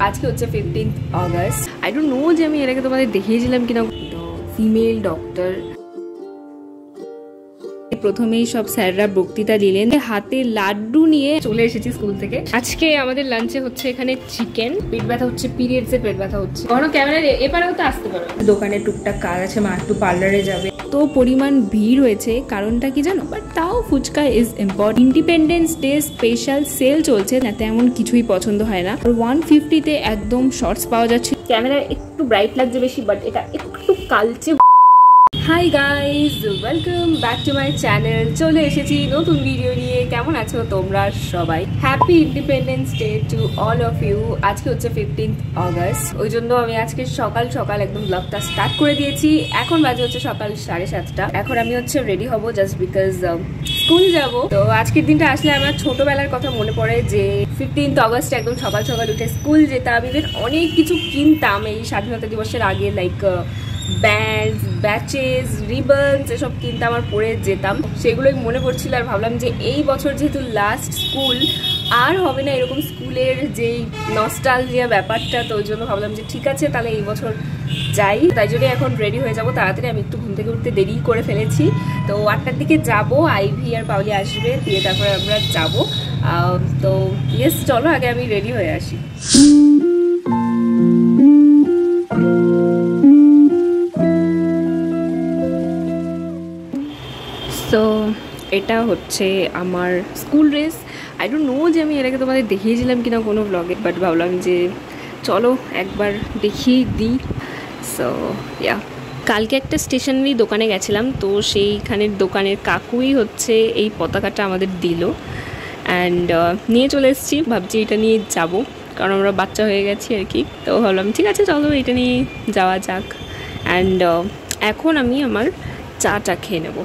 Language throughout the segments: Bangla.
আজকে হচ্ছে 15th August. I don't know যে আমি এর আগে তোমাদের দেখিয়েছিলাম কিনা। ফিমেল ডক্টর প্রথমেই সব স্যাররা বক্তৃতা দিলেন, হাতে লাড্ডু নিয়ে চলে এসেছি স্কুল থেকে। আজকে আমাদের লাঞ্চে হচ্ছে এখানে চিকেন। পেট ব্যথা হচ্ছে, পিরিয়ডস এর পেট ব্যথা হচ্ছে। কোনো ক্যামেরার এপারেও তো আসতে পারো। দোকানে টুকটাক কাজ আছে, মা একটু পার্লারে যাবে। তো পরিমাণ ভিড় হয়েছে, কারণটা কি জানো? বাট তাও fuchka is important. Independence Day special sale চলছে, না তেমন কিছুই পছন্দ হয় না। 150-তে একদম শর্টস পাওয়া যাচ্ছে। ক্যামেরা একটু ব্রাইট লাগছে বেশি, বাট এটা একটু কালচে। Hi guys, welcome back to my channel. চলে এসেছি নতুন ভিডিও নিয়ে। কেমন আছো তোমরা সবাই? Happy Independence Day to all of you. আজকে হচ্ছে 15th অগস্ট, ওই জন্য আমি আজকে সকাল সকাল একদম ব্লগটা স্টার্ট করে দিয়েছি। এখন বাজে হচ্ছে সকাল 7:30। এখন আমি হচ্ছে রেডি হব জাস্ট বিকজ স্কুল যাব। তো আজকের দিনটা আসলে আমার ছোটবেলার কথা মনে পড়ে, যে 15th অগস্ট একদম সকাল সকাল উঠে স্কুল যেতাম। ইভেন অনেক কিছু কিনতাম এই স্বাধীনতা দিবসের আগে, লাইক ব্যান্ডস, ব্যাচেস, রিবনস, এসব কিনতে আমার পরে যেতাম। সেগুলোই মনে পড়ছিল আর ভাবলাম যে এই বছর যেহেতু লাস্ট স্কুল, আর হবে না এরকম স্কুলের যেই নস্টালজিয়া ব্যাপারটা। তো ওই জন্য ভাবলাম যে ঠিক আছে, তাহলে এই বছর যাই। তাই জন্য এখন রেডি হয়ে যাব তাড়াতাড়ি। আমি একটু ঘুম থেকে উঠতে দেরি করে ফেলেছি। তো 8টার দিকে যাব, আইভি আর পাউলি আসবে, দিয়ে তারপরে আমরা যাব। তো ইয়েস, চলো আগে আমি রেডি হয়ে আসি। তো এটা হচ্ছে আমার school dress. I don't know যে আমি এর আগে তোমাদের দেখিয়েছিলাম কিনা কোনো ব্লগে, বাট ভাবলাম যে চলো একবার দেখিয়ে দিই। সো ইয়া, কালকে একটা স্টেশনারি দোকানে গেছিলাম, তো সেইখানের দোকানের কাকুই হচ্ছে এই পতাকাটা আমাদের দিল অ্যান্ড নিয়ে চলে এসেছি। ভাবছি এটা নিয়ে যাব, কারণ আমরা বাচ্চা হয়ে গেছি আর কি। তো ভাবলাম ঠিক আছে চলো এটা নিয়ে যাওয়া যাক। অ্যান্ড এখন আমি আমার চাটা খেয়ে নেব।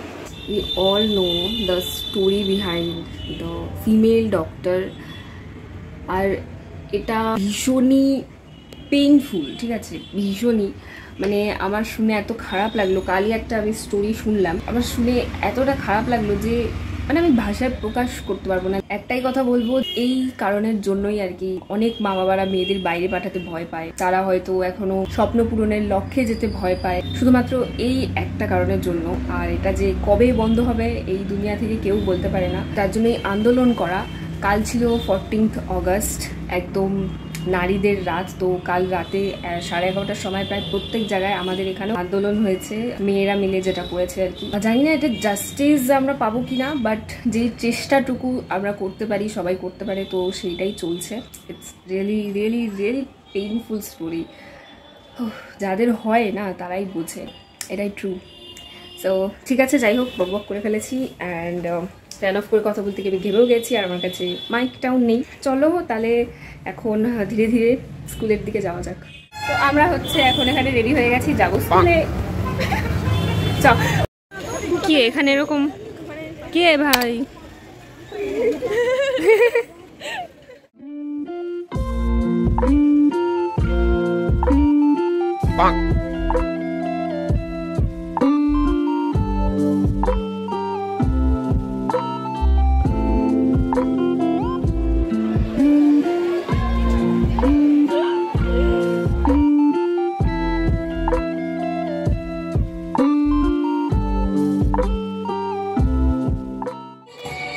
We all know the story behind the female doctor, আর এটা ভীষণই পেইনফুল, ঠিক আছে? ভীষণই, মানে আমার শুনে এত খারাপ লাগলো। কালই একটা আমি স্টোরি শুনলাম, আমার শুনে এতটা খারাপ লাগলো যে মানে আমি ভাষায় প্রকাশ করতে পারবো না। একটাই কথা বলবো, এই কারণের জন্যই আর কি অনেক মা বাবারা মেয়েদের বাইরে পাঠাতে ভয় পায়। তারা হয়তো এখনো স্বপ্ন পূরণের লক্ষ্যে যেতে ভয় পায়, শুধুমাত্র এই একটা কারণের জন্য। আর এটা যে কবে বন্ধ হবে এই দুনিয়া থেকে কেউ বলতে পারে না। তার জন্যই আন্দোলন করা। কাল ছিল 14th অগস্ট, একদম নারীদের রাত। তো কাল রাতে 11:30টার সময় প্রায় প্রত্যেক জায়গায় আমাদের এখানে আন্দোলন হয়েছে, মেয়েরা মিলে যেটা করেছে আর কি। জানি না এটা জাস্টিস আমরা পাবো কিনা, বাট যে চেষ্টাটুকু আমরা করতে পারি, সবাই করতে পারে, তো সেইটাই চলছে। It's really really really painful story. যাদের হয় না তারাই বোঝে, এটাই ট্রু। সো ঠিক আছে, যাই হোক, বকবক করে ফেলেছি অ্যান্ড ফ্যান অফ করে কথা বলতে গিয়ে ঘেবেও গেছি, আর আমার কাছে মাইকটাও নেই। চলো তাহলে এখন ধীরে ধীরে স্কুলের দিকে যাওয়া যাক। তো আমরা হচ্ছে এখন এখানে রেডি হয়ে গেছি, যাবো স্কুলে। কি এখানে এরকম কে ভাই?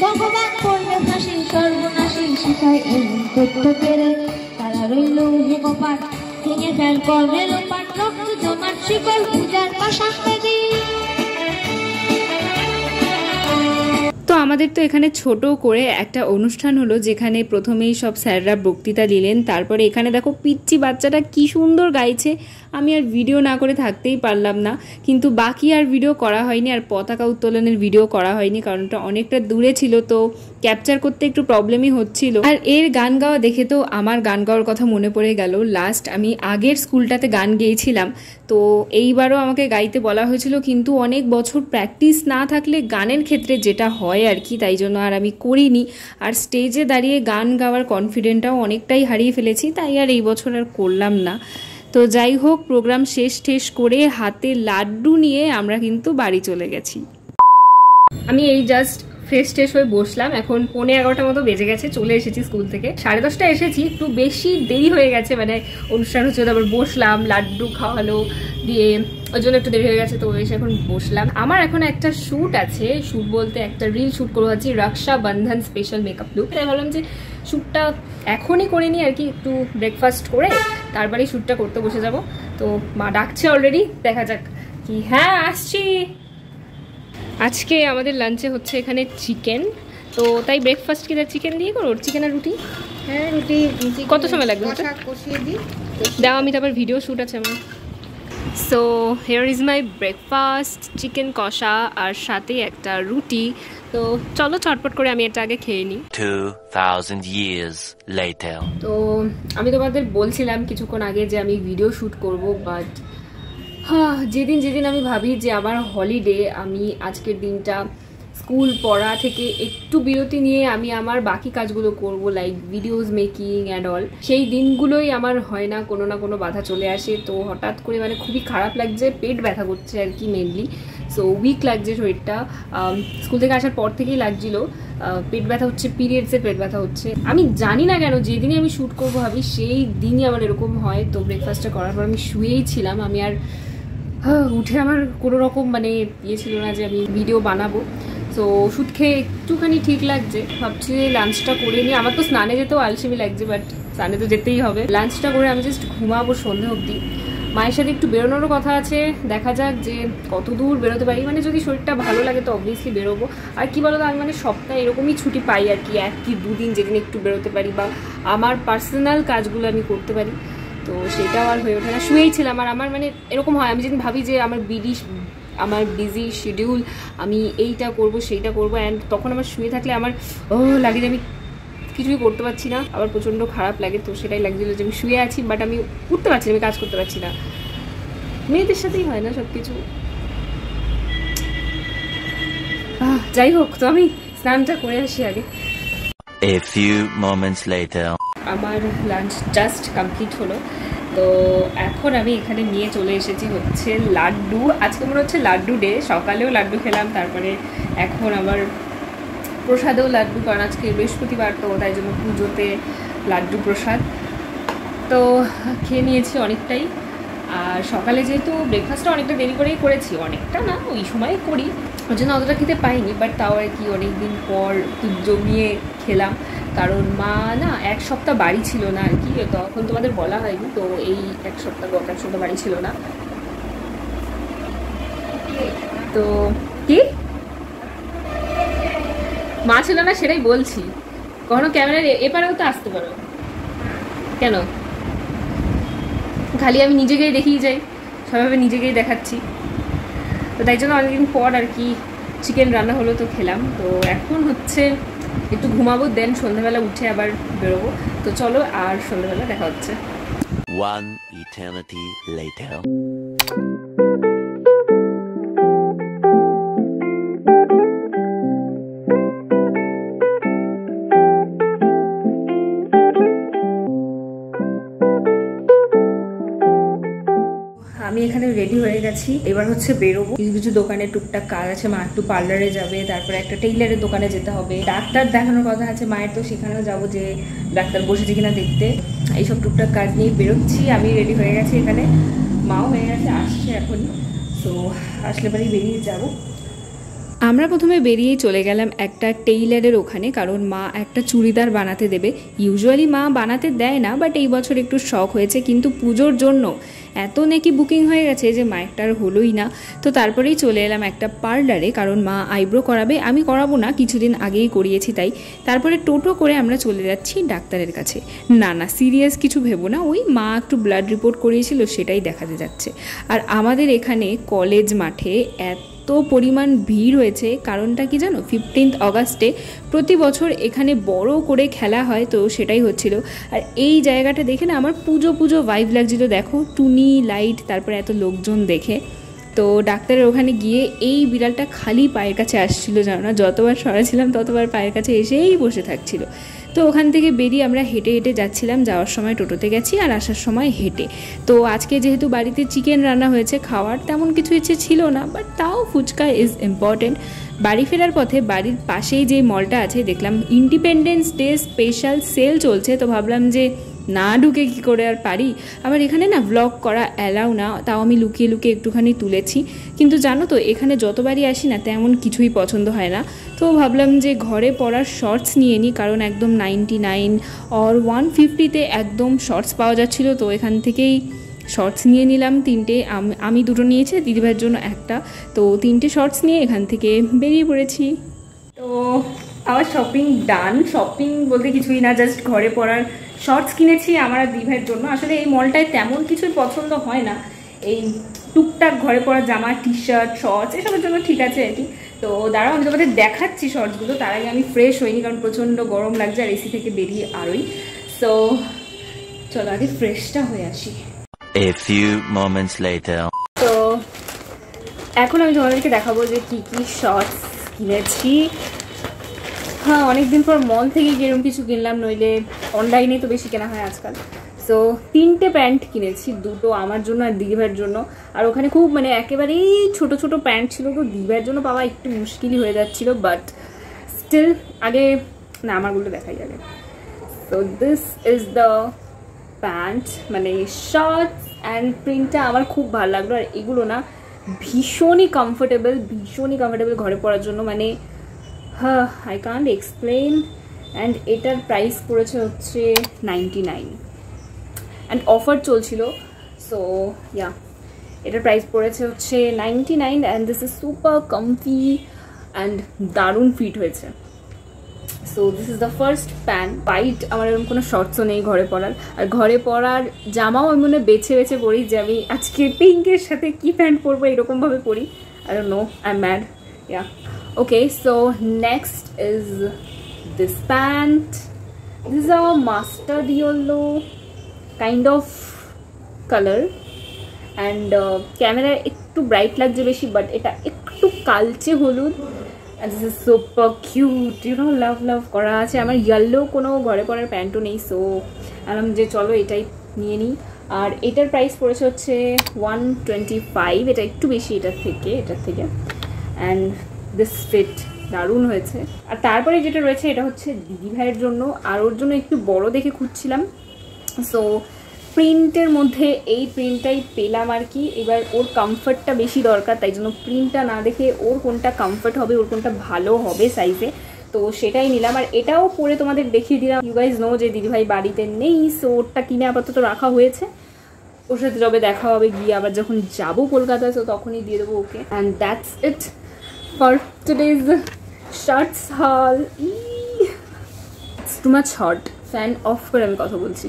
ভগবান করলে ফাঁসি সর্বনাশী শিখায় এমন তথ্য পেরে তারা রইল হেমপাট ভেঙে ফেল করবে লোপাট রক্ত জমাট শিকল পূজার পাশান বেদি। তো আমাদের তো এখানে ছোট করে একটা অনুষ্ঠান হলো, যেখানে প্রথমেই সব স্যাররা বক্তৃতা দিলেন। তারপরে এখানে দেখো পিচ্চি বাচ্চাটা কি সুন্দর গাইছে। আমি আর ভিডিও না করে থাকতেই পারলাম না, কিন্তু বাকি আর ভিডিও করা হয়নি, আর পতাকা উত্তোলনের ভিডিও করা হয়নি, কারণটা অনেকটা দূরে ছিল, তো ক্যাপচার করতে একটু প্রবলেমই হচ্ছিল। আর এর গান গাওয়া দেখে তো আমার গান গাওয়ার কথা মনে পড়ে গেল। লাস্ট আমি আগের স্কুলটাতে গান গেয়েছিলাম, তো এইবারও আমাকে গাইতে বলা হয়েছিল, কিন্তু অনেক বছর প্র্যাকটিস না থাকলে গানের ক্ষেত্রে যেটা হয় আর কি, তাই জন্য আর আমি করিনি। আর স্টেজে দাঁড়িয়ে গান গাওয়ার কনফিডেন্টটাও অনেকটাই হারিয়ে ফেলেছি, তাই আর এই বছর আর করলাম না। তো যাই হোক, প্রোগ্রাম শেষ করে হাতে লাড্ডু নিয়ে আমরা কিন্তু বাড়ি চলে গেছি। আমি এই জাস্ট ফ্রেশ ট্রেশ হয়ে বসলাম। এখন 11:15 মতো বেজে গেছে, চলে এসেছি স্কুল থেকে। 10:30 এসেছি, একটু বেশি দেরি হয়ে গেছে, মানে অনুষ্ঠান হচ্ছে, তারপর বসলাম, লাড্ডু খাওয়ালো, দিয়ে ওই জন্য একটু দেরি হয়ে গেছে। তো এসে এখন বসলাম। আমার এখন একটা শ্যুট আছে, শ্যুট বলতে একটা রিল শ্যুট করে আছি, রক্ষাবন্ধন স্পেশাল মেকআপ লুক। তাই ভাবলাম যে শ্যুটটা এখনই করে নিই আর কি, একটু ব্রেকফাস্ট করে তারপরেই শ্যুটটা করতে বসে যাব। তো মা ডাকছে অলরেডি, দেখা যাক কি। হ্যাঁ আসছি। আজকে আমাদের লাঞ্চে হচ্ছে এখানে চিকেন, তো তাই ব্রেকফাস্ট কি চিকেন দিয়ে করো? চিকেন আর রুটি? হ্যাঁ রুটি। কত সময় লাগবে? কষিয়ে দিই দাও, আমি তারপর ভিডিও শ্যুট আছে আমার। So here is my breakfast, chicken কষা আর সাথে একটা রুটি। তো চলো চটপট করে আমি এটা আগে খেয়ে নিই। 2000 years later. তো আমি তোমাদের বলছিলাম কিছুক্ষণ আগে যে আমি ভিডিও শ্যুট করব, বাট যেদিন আমি ভাবি যে আমার হলিডে, আমি আজকের দিনটা স্কুল পড়া থেকে একটু বিরতি নিয়ে আমি আমার বাকি কাজগুলো করব, like videos making and all, সেই দিনগুলোই আমার হয় না, কোনো বাধা চলে আসে। তো হঠাৎ করে মানে খুবই খারাপ লাগছে, পেট ব্যথা করছে আর কি মেনলি। সো উইক লাগছে শরীরটা, স্কুল থেকে আসার পর থেকেই লাগছিল। পেট ব্যথা হচ্ছে, পিরিয়ডসের পেট ব্যথা হচ্ছে। আমি জানি না কেন, যেদিনই আমি শ্যুট করবো ভাবি সেই দিনই আমার এরকম হয়। তো ব্রেকফাস্টটা করার পর আমি শুয়েই ছিলাম, আমি আর উঠে আমার কোনো রকম মানে ইয়ে ছিল না যে আমি ভিডিও বানাবো। সো ওষুধ খেয়ে একটুখানি ঠিক লাগছে, ভাবছি লাঞ্চটা করে নিই। আমার তো স্নানে যেতেও আলসেমি লাগছে, বাট স্নানে তো যেতেই হবে। লাঞ্চটা করে আমি জাস্ট ঘুমাবো সন্ধে অবধি। মায়ের সাথে একটু বেরোনোরও কথা আছে, দেখা যাক যে কত দূর বেরোতে পারি। মানে যদি শরীরটা ভালো লাগে তো অবভিয়াসলি বেরোবো। আর কি বলতো, আমি মানে সপ্তাহে এরকমই ছুটি পাই আর কি, 1 কি 2 দিন যেদিন একটু বেরোতে পারি বা আমার পার্সোনাল কাজগুলো আমি করতে পারি। তো সেটাও আর হয়ে ওঠে না, শুয়েই ছিলাম। আর আমার মানে এরকম হয়, আমি যেদিন ভাবি যে আমার বিজি শিডিউল, আমি এইটা করব সেইটা করবো, অ্যান্ড তখন আমার শুয়ে থাকলে আমার লাগে যে আমি কিছুই করতে পারছি না, আবার প্রচণ্ড খারাপ লাগে। তো সেটাই লাগছিল যে আমি শুয়ে আছি, বাট আমি উঠতে পারছি না, আমি কাজ করতে পারছি না। মেয়েদের সাথেই হয় না সব কিছু। যাই হোক, তো আমি স্নানটা করে আসি আগে। A few moments later. আমার লাঞ্চ জাস্ট কমপ্লিট হলো। তো এখন আমি এখানে নিয়ে চলে এসেছি হচ্ছে লাড্ডু। আজকে মনে হচ্ছে লাড্ডু ডে, সকালেও লাড্ডু খেলাম, তারপরে এখন আবার প্রসাদেও লাড্ডু, কারণ আজকে বৃহস্পতিবার, তো তাই জন্য পুজোতে লাড্ডু প্রসাদ। তো খেয়ে নিয়েছি অনেকটাই। আর সকালে যেহেতু ব্রেকফাস্টটা অনেকটা দেরি করেই করেছি, অনেকটা না ওই সময় করি, ওই জন্য অতটা খেতে পাইনি, বাট তাও আর কি অনেক দিন পর একটু জমিয়ে খেলাম। কারণ মা না 1 সপ্তাহ বাড়ি ছিল না আর কি, তখন তোমাদের বলা হয়নি। তো এই গত 1 সপ্তাহ বাড়ি ছিল না। তো কি মা ছিল না সেটাই বলছি, কখনো ক্যামেরার এপারেও তো আসতে পারো, কেন খালি আমি নিজেকেই দেখিয়ে যাই, সবাইভাবে নিজেকেই দেখাচ্ছি। তো তাই জন্য অনেকদিন পর আর কি চিকেন রান্না হলো, তো খেলাম। তো এখন হচ্ছে একটু ঘুমাবো, দেন সন্ধ্যাবেলা উঠে আবার বেরোবো। তো চলো, আর সন্ধ্যাবেলা দেখা হচ্ছে। One eternity later. আমি এখানে রেডি হয়ে গেছি, এবার হচ্ছে বেরোবো। কিছু দোকানে টুকটাক কাজ আছে, মা একটু পার্লারে যাবে, তারপরে একটা টেইলারের দোকানে যেতে হবে, ডাক্তার দেখানোর কথা আছে মায়ের, তো সেখানেও যাবো যে ডাক্তার বসেছে কিনা দেখতে। এইসব টুকটাক কাজ নিয়ে বেরোচ্ছি। আমি রেডি হয়ে গেছি এখানে, মাও হয়ে গেছে, আসছে এখনই। তো আসলে পরেই বেরিয়ে যাবো। আমরা প্রথমে বেরিয়েই চলে গেলাম একটা টেইলারের ওখানে, কারণ মা একটা চুড়িদার বানাতে দেবে। ইউজুয়ালি মা বানাতে দেয় না, বাট এই বছর একটু শখ হয়েছে, কিন্তু পুজোর জন্য এত নাকি বুকিং হয়ে গেছে যে মায়েরটার হলোই না। তো তারপরেই চলে এলাম একটা পার্লারে, কারণ মা আইব্রো করাবে, আমি করাবো না, কিছুদিন আগেই করিয়েছি তাই। তারপরে টোটো করে আমরা চলে যাচ্ছি ডাক্তারের কাছে। না সিরিয়াস কিছু ভেবো না, ওই মা একটু ব্লাড রিপোর্ট করিয়েছিল সেটাই দেখাতে যাচ্ছে। আর আমাদের এখানে কলেজ মাঠে এত পরিমাণ ভিড় হয়েছে, কারণটা কি জানো? 15 অগাস্টে প্রতি বছর এখানে বড় করে খেলা হয়, তো সেটাই হচ্ছিল। আর এই জায়গাটা দেখে না আমার পুজো ভাইব লাগছিল। দেখো টুনি লাইট, তারপরে এত লোকজন দেখে। তো ডাক্তারের ওখানে গিয়ে এই বিড়ালটা খালি পায়ের কাছে আসছিল, জানো না, যতবার সরাছিলাম ততবার পায়ের কাছে এসেই বসে থাকছিল। তো ওখান থেকে বেরিয়ে আমরা হেঁটে হেঁটে যাচ্ছিলাম, যাওয়ার সময় টোটোতে গেছি আর আসার সময় হেঁটে। তো আজকে যেহেতু বাড়িতে চিকেন রান্না হয়েছে, খাওয়ার তেমন কিছু ইচ্ছে ছিল না, বাট তাও ফুচকা ইজ ইম্পর্টেন্ট। বাড়ি ফেরার পথে বাড়ির পাশেই যে মলটা আছে দেখলাম ইন্ডিপেন্ডেন্স ডে স্পেশাল সেল চলছে, তো ভাবলাম যে না ঢুকে কী করে আর পারি। আবার এখানে না ব্লগ করা অ্যালাউ না, তাও আমি লুকিয়ে লুকিয়ে একটুখানি তুলেছি। কিন্তু জানো তো এখানে যতবারই আসি না তেমন কিছুই পছন্দ হয় না, তো ভাবলাম যে ঘরে পরার শর্টস নিয়ে নিই, কারণ একদম 99 or 150-তে একদম শর্টস পাওয়া যাচ্ছিলো। তো এখান থেকেই শর্টস নিয়ে নিলাম 3টে, আমি 2টো নিয়েছি, দিদিভাইয়ের জন্য একটা। তো 3টে শর্টস নিয়ে এখান থেকে বেরিয়ে পড়েছি। তো আমার শপিং ডান। শপিং বলতে কিছুই না, জাস্ট ঘরে পরার শর্টস কিনেছি আমার আর দিদিভাইয়ের জন্য। আসলে এই মলটায় তেমন কিছুই পছন্দ হয় না, এই টুকটাক ঘরে পরার জামা, টি শার্ট, শর্টস এসবের জন্য ঠিক আছে আর কি। তো দাঁড়াও আমি তোমাদের দেখাচ্ছি শর্টসগুলো। তার আগে আমি ফ্রেশ হইনি, কারণ প্রচণ্ড গরম লাগছে আর এসি থেকে বেরিয়ে আরোই। সো চলো আগে ফ্রেশটা হয়ে আসি। A few moments later. তো এখন আমি তোমাদেরকে দেখাবো যে কী কী শর্টস কিনেছি। হ্যাঁ, অনেকদিন পর মল থেকে এরকম কিছু কিনলাম, নইলে অনলাইনে তো বেশি কেনা হয় আজকাল। সো 3টে প্যান্ট কিনেছি, 2টো আমার জন্য আর দিদিভাইয়ের জন্য। আর ওখানে খুব মানে একেবারেই ছোট ছোট প্যান্ট ছিল, তো দিদিভাইয়ের জন্য পাওয়া একটু মুশকিলই হয়ে যাচ্ছিল, বাট স্টিল আগে না আমারগুলো দেখাই যাবে। So this is the pant, মানে শর্টস অ্যান্ড প্রিন্টটা আমার খুব ভালো লাগলো। আর এগুলো না ভীষণই কমফোর্টেবল ঘরে পরার জন্য, মানে হ্যাঁ আই কান্ট এক্সপ্লেন। অ্যান্ড এটার প্রাইস পড়েছে হচ্ছে 99 অ্যান্ড অফার চলছিল। সো ইয়া, এটার প্রাইস পড়েছে হচ্ছে 99 and this is super comfy and দারুণ ফিট হয়েছে। So this is the first pant. White আমার এরকম কোনো শর্টসও নেই ঘরে পরার, আর ঘরে পরার জামাও আমি মনে বেছে বেছে পরি যে আমি আজকে পিঙ্কের সাথে কি প্যান্ট পরবো, এরকমভাবে পরি। I don't know, I am mad. Yeah okay, so next is this pant. This is a mustard yellow kind of colour and ক্যামেরায় একটু ব্রাইট লাগছে বেশি, বাট এটা একটু কালচে হলুদ। And this is super cute, you know, love করা আছে। আমার ইয়েলো কোনো ঘরে পরার প্যান্টও নেই, সো আমি যে চলো এটাই নিয়ে নিই। আর এটার প্রাইস পড়েছে হচ্ছে 125, এটা একটু বেশি এটার থেকে। অ্যান্ড দিস ফিট দারুণ হয়েছে। আর তারপরে যেটা রয়েছে এটা হচ্ছে দিদিভাইয়ের জন্য, আর ওর জন্য একটু বড় দেখে খুঁজছিলাম। সো প্রিন্টের মধ্যে এই প্রিন্টটাই পেলাম আর কি। এবার ওর কমফর্টটা বেশি দরকার, তাই জন্য প্রিন্টটা না দেখে ওর কোনটা কমফর্ট হবে, ওর কোনটা ভালো হবে সাইজে, তো সেটাই নিলাম। আর এটাও পরে তোমাদের দেখিয়ে দিলাম। ইউ গাইজ নো যে দিদিভাই বাড়িতে নেই, সো ওরটা কিনে আপাতত রাখা হয়েছে। ওর সাথে যবে দেখা হবে গিয়ে আবার যখন যাবো কলকাতায়, তো তখনই দিয়ে দেবো ওকে। And that's it for today's shorts হল। It's too much hot, fan off করে আমি কথা বলছি।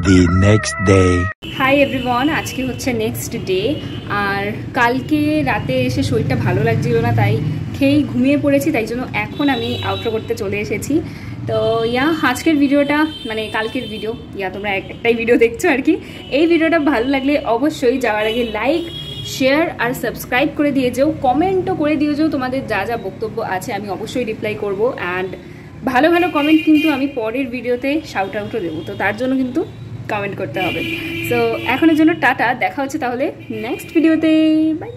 The next day. Hi everyone, আজকে হচ্ছে নেক্সট ডে। আর কালকে রাতে এসে শরীরটা ভালো লাগছিল না, তাই খেয়েই ঘুমিয়ে পড়েছি, তাই জন্য এখন আমি আউটরো করতে চলে এসেছি। তো ইয়া আজকের ভিডিওটা মানে কালকের ভিডিও, ইয়া তোমরা একটাই ভিডিও দেখছো আর কি। এই ভিডিওটা ভালো লাগলে অবশ্যই যাওয়ার আগে লাইক, শেয়ার আর সাবস্ক্রাইব করে দিয়ে যেও, কমেন্টও করে দিয়ে যেও। তোমাদের যা যা বক্তব্য আছে আমি অবশ্যই রিপ্লাই করব। অ্যান্ড ভালো ভালো কমেন্ট কিন্তু আমি পরের ভিডিওতে শাউট আউটও দেবো, তো তার জন্য কিন্তু কমেন্ট করতে হবে। সো এখনের জন্য টাটা, দেখা হচ্ছে তাহলে নেক্সট ভিডিওতে, বাই।